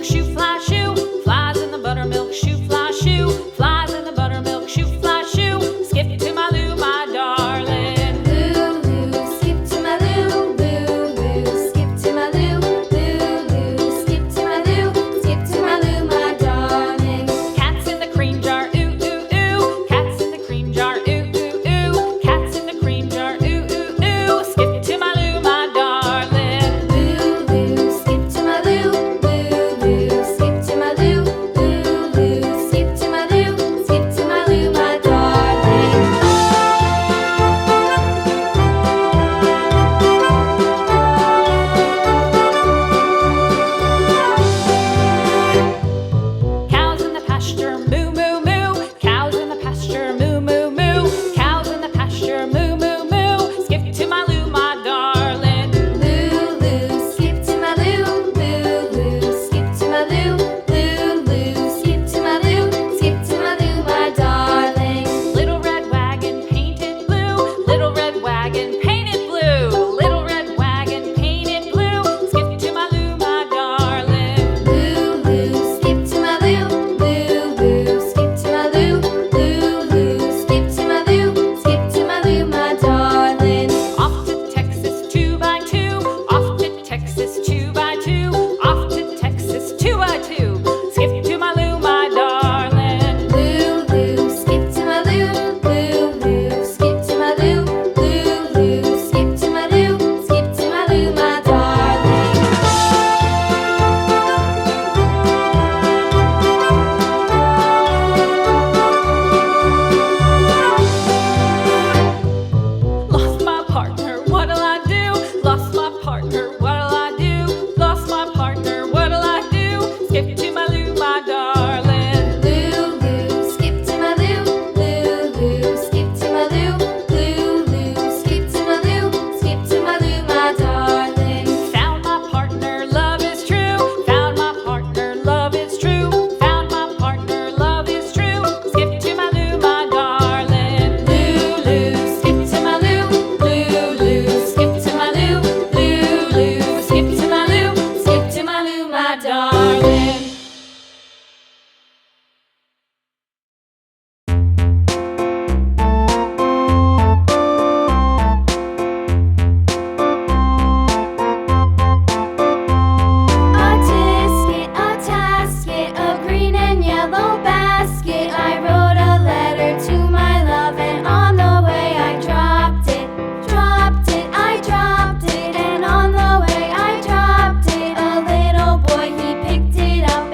buttermilk shoe, fly shoe. Flies in the buttermilk shoe, fly shoe. Flies in the buttermilk shoe, fly shoe. Skip to my Lou, my darling. Lou, skip to my Lou, Lou, skip to my Lou, Lou, skip to my Lou, skip to my Lou, my darling. Cats in the cream jar, ooh, ooh, ooh. Cats in the cream jar, ooh, ooh, ooh. Cats in the cream jar, ooh, ooh, ooh. Skip to my Lou, my darling. Lou, skip to my Lou, Lou, skip to my Lou, Lou, skip to my Lou, skip to my Lou, my darling. Cows in the pasture, moo, moo, moo. Cows in the pasture, moo, moo, moo. Cows in the pasture, moo, moo, moo. Skip to my Lou, my darling. Lou, skip to my Lou, Lou, skip to my Lou, Lou, skip to my Lou, skip to my Lou, my darling. Little red wagon painted blue. Little red wagon painted blue. Little red wagon painted blue. Skip to my Lou, my darling. Lou, skip to my Lou, Lou, skip to my Lou, Lou, skip to my Lou, skip to my Lou, my darling. Off to Texas 2x2. Off to Texas 2x2. Off to Texas 2x2. Skip to my Lou, my darling. Lou, skip to my Lou, Lou, skip to my Lou, Lou, skip to my Lou, skip to my Lou, my darling. Lost my partner, what'll I do? Lost my partner, what'll I do? Lost my partner, what'll I do? Skip to my Lou, my darling. Lou, skip to my Lou, Lou, skip to my Lou, Lou, skip to my Lou, skip to my Lou, my darling. Found my partner, love is true. Found my partner, love is true. Found my partner, love is true. Skip to my Lou, my darling. Lou, skip to my Lou. Lou, skip to my Lou. Lou, skip to my Lou. Skip to my Lou, my darling. A-tisket, A-tasket, a green and yellow basket. I wrote a letter to my love, and on the way I dropped it, I dropped it, and on the way I dropped it. A little boy, he picked it up,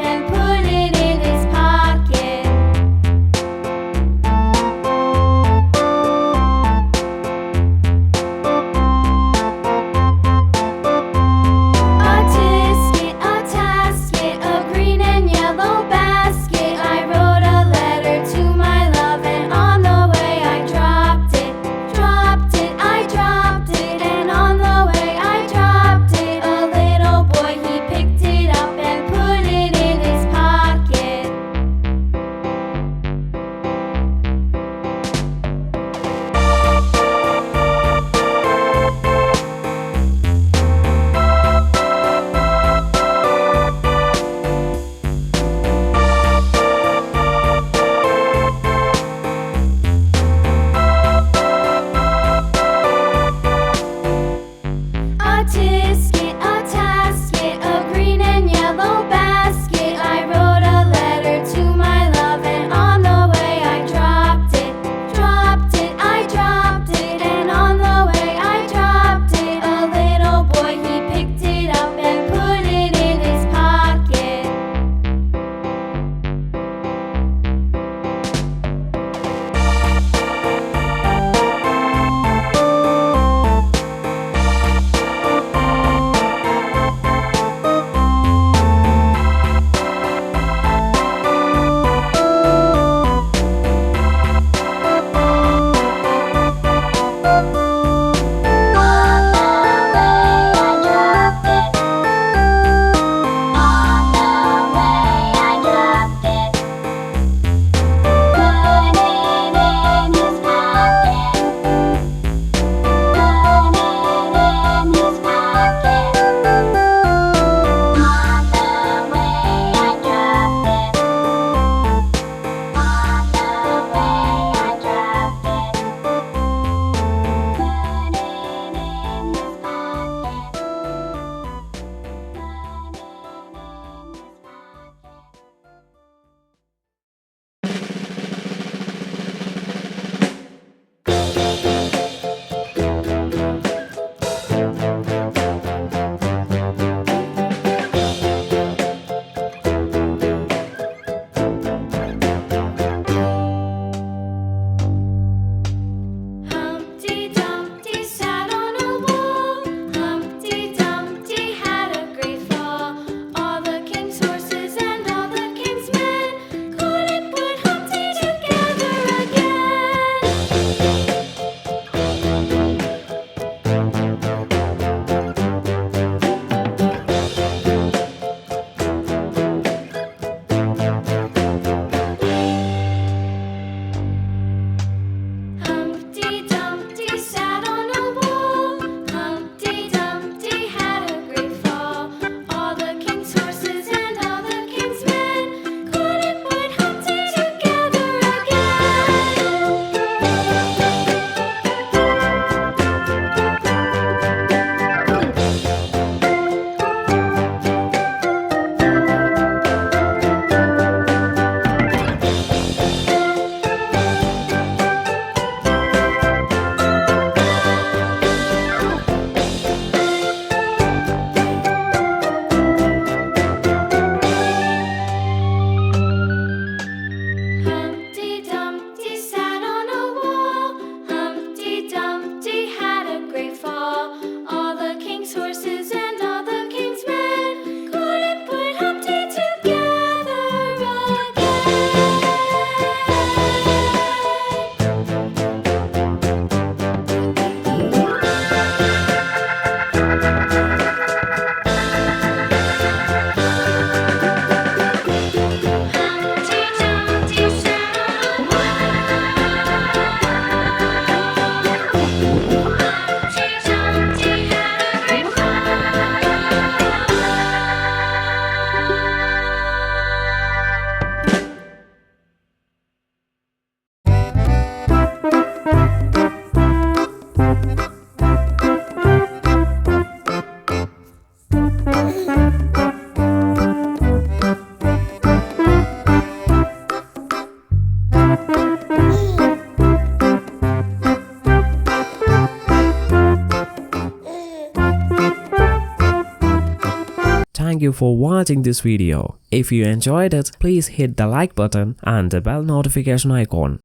Thank you for watching this video. If you enjoyed it, please hit the like button and the bell notification icon.